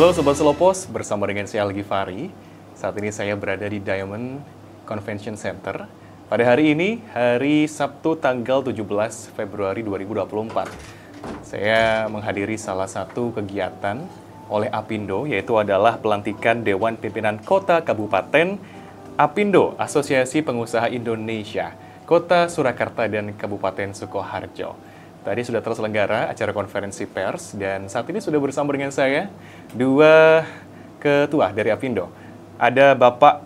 Halo Sobat Selopos, bersama dengan saya Algi Fari. Saat ini saya berada di Diamond Convention Center. Pada hari ini, hari Sabtu tanggal 17 Februari 2024. Saya menghadiri salah satu kegiatan oleh Apindo, yaitu adalah pelantikan Dewan Pimpinan Kota Kabupaten Apindo, Asosiasi Pengusaha Indonesia, Kota Surakarta dan Kabupaten Sukoharjo. Tadi sudah terselenggara acara konferensi pers dan saat ini sudah bersama dengan saya dua ketua dari Apindo. Ada Bapak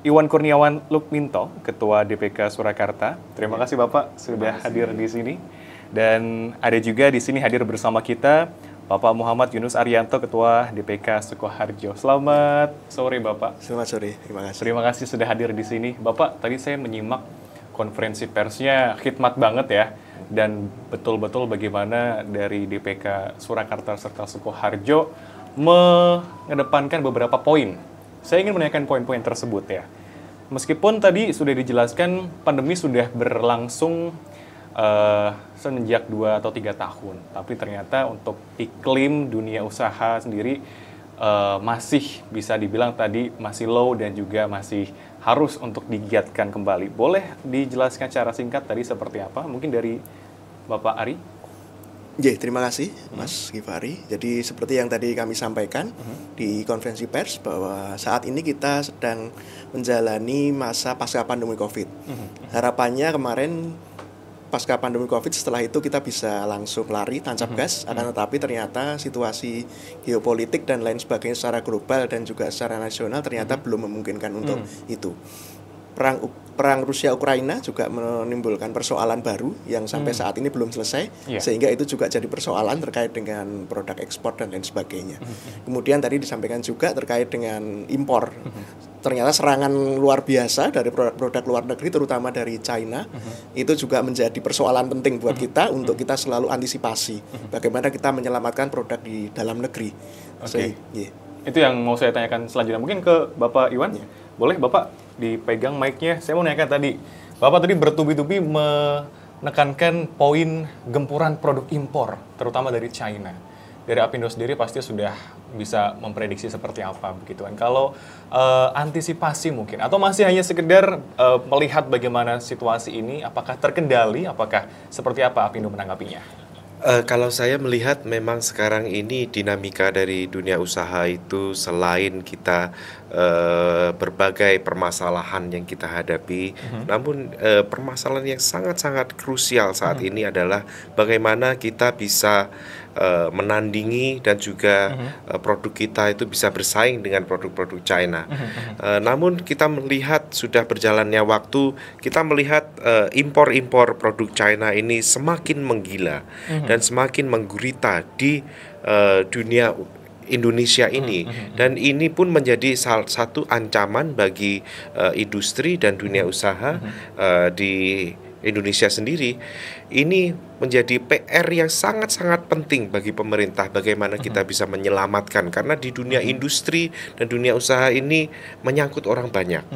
Iwan Kurniawan Lukminto, Ketua DPK Surakarta. Terima kasih Bapak sudah hadir di sini. Dan ada juga di sini hadir bersama kita Bapak Muhammad Yunus Arianto, Ketua DPK Sukoharjo. Selamat sore Bapak. Selamat sore, terima kasih. Terima kasih sudah hadir di sini. Bapak, tadi saya menyimak konferensi persnya khidmat banget ya. Dan betul-betul bagaimana dari DPK Surakarta serta Sukoharjo mengedepankan beberapa poin. Saya ingin menanyakan poin-poin tersebut ya. Meskipun tadi sudah dijelaskan pandemi sudah berlangsung semenjak 2 atau 3 tahun. Tapi ternyata untuk iklim dunia usaha sendiri masih bisa dibilang tadi masih low dan juga masih harus untuk digiatkan kembali. Boleh dijelaskan secara singkat tadi seperti apa? Mungkin dari Bapak Ari? Ya, terima kasih Mas Gifari. Jadi seperti yang tadi kami sampaikan di konferensi pers bahwa saat ini kita sedang menjalani masa pasca pandemi COVID. Harapannya kemarin pasca pandemi COVID setelah itu kita bisa langsung lari tancap gas, akan tetapi ternyata situasi geopolitik dan lain sebagainya secara global dan juga secara nasional ternyata belum memungkinkan untuk itu. Perang Rusia-Ukraina juga menimbulkan persoalan baru yang sampai saat ini belum selesai, sehingga itu juga jadi persoalan terkait dengan produk ekspor dan lain sebagainya. Kemudian tadi disampaikan juga terkait dengan impor. Ternyata serangan luar biasa dari produk-produk luar negeri, terutama dari China, itu juga menjadi persoalan penting buat kita untuk kita selalu antisipasi bagaimana kita menyelamatkan produk di dalam negeri. Itu yang mau saya tanyakan selanjutnya. Mungkin ke Bapak Iwan, boleh Bapak dipegang mic-nya. Saya mau nanyakan tadi, Bapak tadi bertubi-tubi menekankan poin gempuran produk impor, terutama dari China. Dari Apindo sendiri pasti sudah bisa memprediksi seperti apa begitu kan. Kalau antisipasi mungkin, atau masih hanya sekedar melihat bagaimana situasi ini, apakah terkendali, apakah seperti apa Apindo menanggapinya? Kalau saya melihat memang sekarang ini dinamika dari dunia usaha itu selain kita berbagai permasalahan yang kita hadapi, namun permasalahan yang sangat-sangat krusial saat ini adalah bagaimana kita bisa menandingi dan juga produk kita itu bisa bersaing dengan produk-produk China. Namun kita melihat sudah berjalannya waktu, kita melihat impor-impor produk China ini semakin menggila dan semakin menggurita di dunia Indonesia ini, dan ini pun menjadi salah satu ancaman bagi industri dan dunia usaha di Indonesia sendiri. Ini menjadi PR yang sangat-sangat penting bagi pemerintah, bagaimana kita bisa menyelamatkan, karena di dunia industri dan dunia usaha ini menyangkut orang banyak.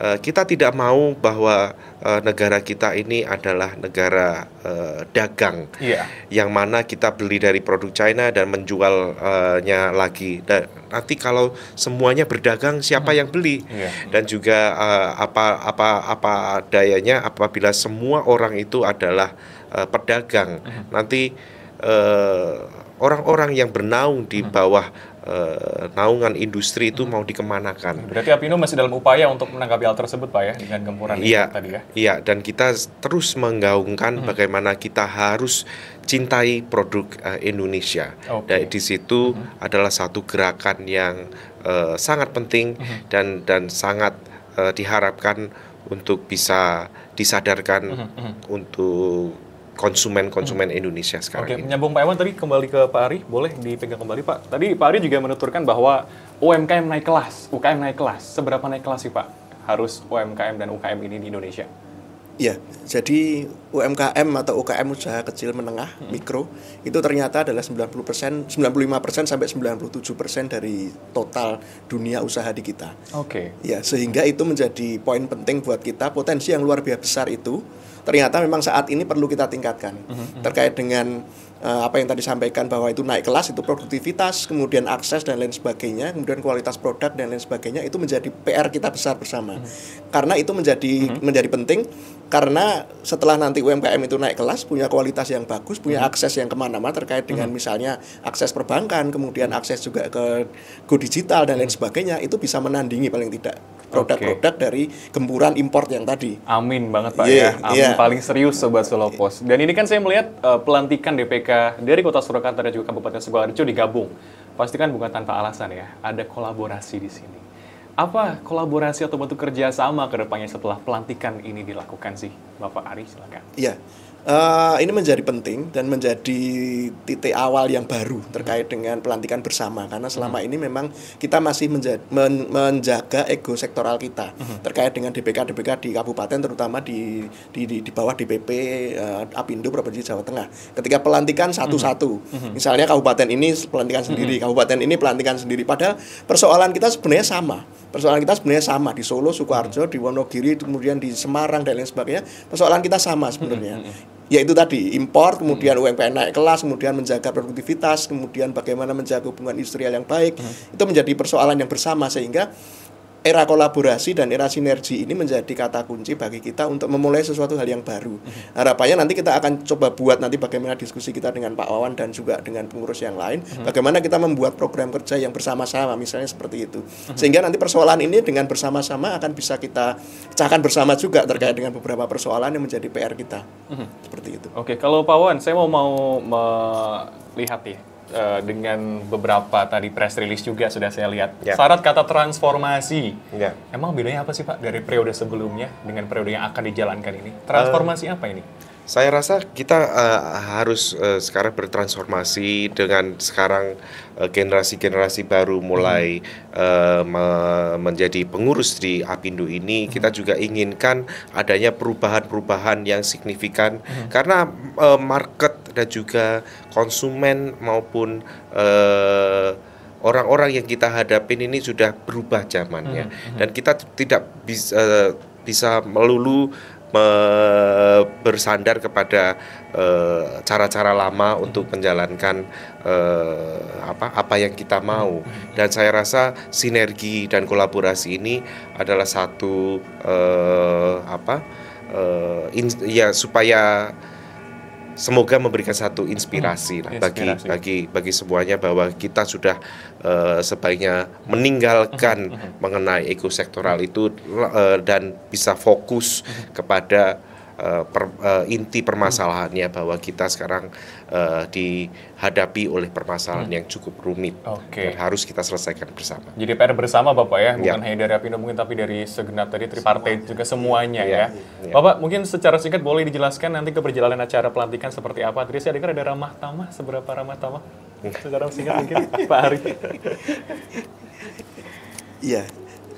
Kita tidak mau bahwa negara kita ini adalah negara dagang, yang mana kita beli dari produk China dan menjualnya lagi. Dan nanti kalau semuanya berdagang, siapa yang beli? Dan juga apa dayanya apabila semua orang itu adalah pedagang, nanti orang-orang yang bernaung di bawah naungan industri itu mau dikemanakan. Berarti Apindo masih dalam upaya untuk menanggapi hal tersebut Pak ya, dengan gempuran tadi ya? Iya, dan kita terus menggaungkan bagaimana kita harus cintai produk Indonesia. Dan di situ adalah satu gerakan yang sangat penting dan sangat diharapkan untuk bisa disadarkan untuk konsumen Indonesia sekarang ini. Menyambung Pak Iwan tadi, kembali ke Pak Ari, boleh dipegang kembali Pak. Tadi Pak Ari juga menuturkan bahwa UMKM naik kelas, UKM naik kelas. Seberapa naik kelas sih Pak harus UMKM dan UKM ini di Indonesia? Ya, jadi UMKM atau UKM usaha kecil menengah mikro itu ternyata adalah 90%, 95% sampai 97% dari total dunia usaha di kita. Ya, sehingga itu menjadi poin penting buat kita. Potensi yang luar biasa besar itu ternyata memang saat ini perlu kita tingkatkan terkait dengan apa yang tadi sampaikan bahwa itu naik kelas, itu produktivitas, kemudian akses dan lain sebagainya, kemudian kualitas produk dan lain sebagainya, itu menjadi PR kita besar bersama. Karena itu menjadi penting, karena setelah nanti UMKM itu naik kelas, punya kualitas yang bagus, punya akses yang kemana-mana terkait dengan misalnya akses perbankan, kemudian akses juga ke go digital dan lain sebagainya, itu bisa menandingi paling tidak produk-produk dari gempuran import yang tadi. Amin banget Pak ya, amin paling serius Sobat Sulopos. Dan ini kan saya melihat pelantikan DPK dari Kota Surakarta dan juga Kabupaten Sukoharjo digabung. Pasti kan bukan tanpa alasan ya, ada kolaborasi di sini. Apa kolaborasi atau bentuk kerjasama ke depannya setelah pelantikan ini dilakukan sih? Bapak Ari, silakan. Iya. Ini menjadi penting dan menjadi titik awal yang baru terkait dengan pelantikan bersama, karena selama ini memang kita masih menjaga ego sektoral kita terkait dengan DPK di kabupaten, terutama di bawah DPP Apindo Provinsi Jawa Tengah. Ketika pelantikan satu-satu, misalnya kabupaten ini pelantikan sendiri, kabupaten ini pelantikan sendiri, padahal persoalan kita sebenarnya sama. Di Solo, Sukoharjo, di Wonogiri, kemudian di Semarang dan lain sebagainya. Persoalan kita sama sebenarnya. Yaitu tadi impor, kemudian UMKM naik kelas, kemudian menjaga produktivitas, kemudian bagaimana menjaga hubungan industrial yang baik. Itu menjadi persoalan yang bersama, sehingga era kolaborasi dan era sinergi ini menjadi kata kunci bagi kita untuk memulai sesuatu hal yang baru. Harapannya nanti kita akan coba buat nanti bagaimana diskusi kita dengan Pak Wawan dan juga dengan pengurus yang lain, bagaimana kita membuat program kerja yang bersama-sama, misalnya seperti itu. Sehingga nanti persoalan ini dengan bersama-sama akan bisa kita pecahkan bersama juga terkait dengan beberapa persoalan yang menjadi PR kita. Seperti itu. Oke, kalau Pak Wawan, saya mau melihat ya, dengan beberapa tadi press release juga sudah saya lihat. Syarat kata transformasi. Emang bedanya apa sih Pak dari periode sebelumnya dengan periode yang akan dijalankan ini? Transformasi apa ini? Saya rasa kita harus sekarang bertransformasi dengan sekarang generasi-generasi baru mulai menjadi pengurus di Apindo ini. Kita juga inginkan adanya perubahan-perubahan yang signifikan karena market dan juga konsumen maupun orang-orang yang kita hadapin ini sudah berubah zamannya, dan kita tidak bisa melulu bersandar kepada cara-cara lama untuk menjalankan apa yang kita mau. Dan saya rasa sinergi dan kolaborasi ini adalah satu supaya semoga memberikan satu inspirasi lah bagi semuanya, bahwa kita sudah sebaiknya meninggalkan mengenai ekosektoral itu dan bisa fokus kepada inti permasalahannya, bahwa kita sekarang dihadapi oleh permasalahan yang cukup rumit dan harus kita selesaikan bersama. Jadi PR bersama Bapak ya, bukan hanya dari Apindo mungkin, tapi dari segenap tadi tripartite juga semuanya ya. Bapak mungkin secara singkat boleh dijelaskan nanti keberjalanan acara pelantikan seperti apa? Tadi saya dengar ada ramah tamah, seberapa ramah tamah? Secara singkat mungkin Pak Ari. Iya,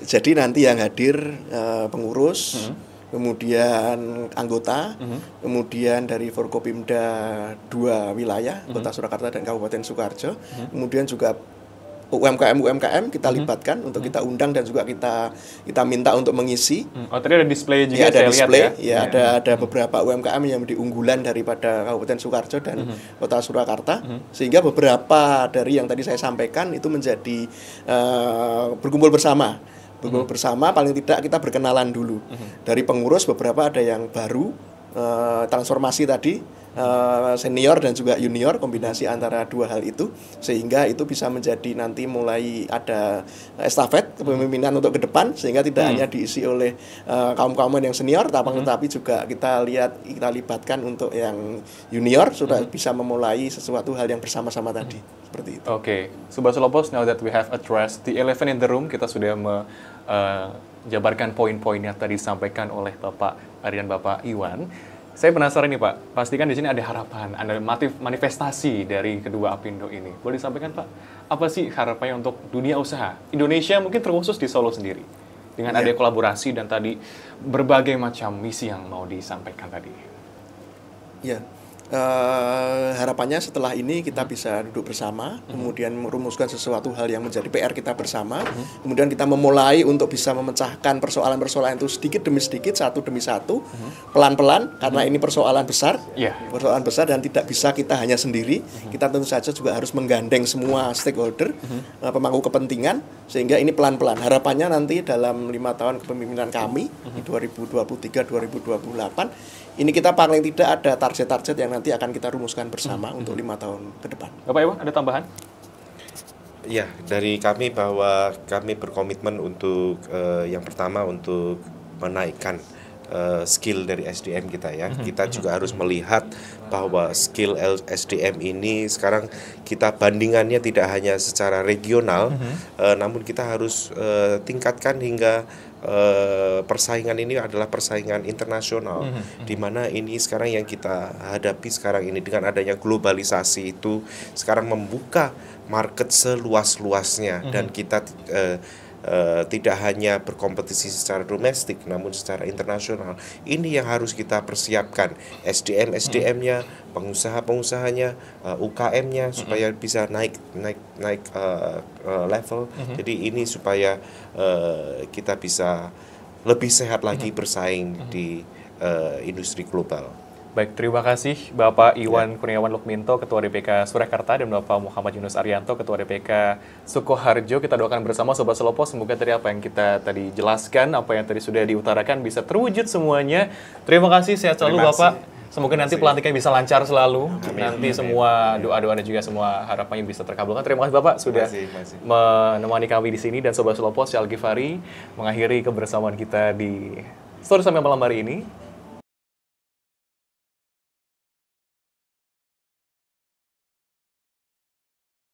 jadi nanti yang hadir pengurus, kemudian anggota, kemudian dari Forkopimda 2 wilayah, Kota Surakarta dan Kabupaten Sukoharjo, kemudian juga UMKM kita libatkan untuk kita undang dan juga kita minta untuk mengisi. Oh, tadi ada display juga, ada saya display, lihat ya. Ada beberapa UMKM yang menjadi unggulan daripada Kabupaten Sukoharjo dan Kota Surakarta, sehingga beberapa dari yang tadi saya sampaikan itu menjadi berkumpul bersama. Paling tidak kita berkenalan dulu. Dari pengurus beberapa ada yang baru, transformasi tadi, senior dan juga junior, kombinasi antara dua hal itu, sehingga itu bisa menjadi nanti mulai ada estafet kepemimpinan untuk ke depan, sehingga tidak hanya diisi oleh kaum-kaum yang senior, tetapi juga kita libatkan untuk yang junior sudah bisa memulai sesuatu hal yang bersama-sama tadi, seperti itu. Oke, Sobat Sulopos, now that we have addressed the elephant in the room, kita sudah jabarkan poin-poinnya tadi disampaikan oleh Bapak Ari dan Bapak Iwan. Saya penasaran nih Pak, pastikan di sini ada harapan, ada manifestasi dari kedua Apindo ini. Boleh disampaikan Pak, apa sih harapannya untuk dunia usaha Indonesia, mungkin terkhusus di Solo sendiri, dengan ada kolaborasi dan tadi berbagai macam misi yang mau disampaikan tadi? Ya, harapannya setelah ini kita bisa duduk bersama, kemudian merumuskan sesuatu hal yang menjadi PR kita bersama, kemudian kita memulai untuk bisa memecahkan persoalan-persoalan itu sedikit demi sedikit, satu demi satu, pelan-pelan, karena ini persoalan besar, persoalan besar dan tidak bisa kita hanya sendiri. Kita tentu saja juga harus menggandeng semua stakeholder, pemangku kepentingan, sehingga ini pelan-pelan. Harapannya nanti dalam 5 tahun kepemimpinan kami di 2023-2028 ini kita paling tidak ada target-target yang nanti akan kita rumuskan bersama untuk 5 tahun ke depan. Bapak Iwan, ada tambahan? Ya, dari kami bahwa kami berkomitmen untuk yang pertama untuk menaikkan skill dari SDM kita ya. Kita juga harus melihat bahwa skill SDM ini sekarang kita bandingannya tidak hanya secara regional, namun kita harus tingkatkan hingga persaingan ini adalah persaingan internasional, di mana ini sekarang yang kita hadapi sekarang ini dengan adanya globalisasi itu sekarang membuka market seluas-luasnya dan kita tidak hanya berkompetisi secara domestik namun secara internasional. Ini yang harus kita persiapkan, SDM-nya, pengusaha-pengusahanya, UKM-nya supaya bisa naik level. Jadi ini supaya kita bisa lebih sehat lagi bersaing di industri global. Baik, terima kasih Bapak Iwan Kurniawan Lukminto, Ketua DPK Surakarta, dan Bapak Muhammad Yunus Arianto, Ketua DPK Sukoharjo. Kita doakan bersama Sobat Selopo, semoga tadi apa yang kita tadi jelaskan, apa yang tadi sudah diutarakan bisa terwujud semuanya. Terima kasih, sehat selalu Bapak. Semoga nanti pelantikannya bisa lancar selalu. Nanti semua doa-doa dan juga semua harapannya bisa terkabulkan. Terima kasih Bapak sudah menemani kami di sini, dan Sobat Selopo, Syal Gifari mengakhiri kebersamaan kita di Story Sampai Malam hari ini.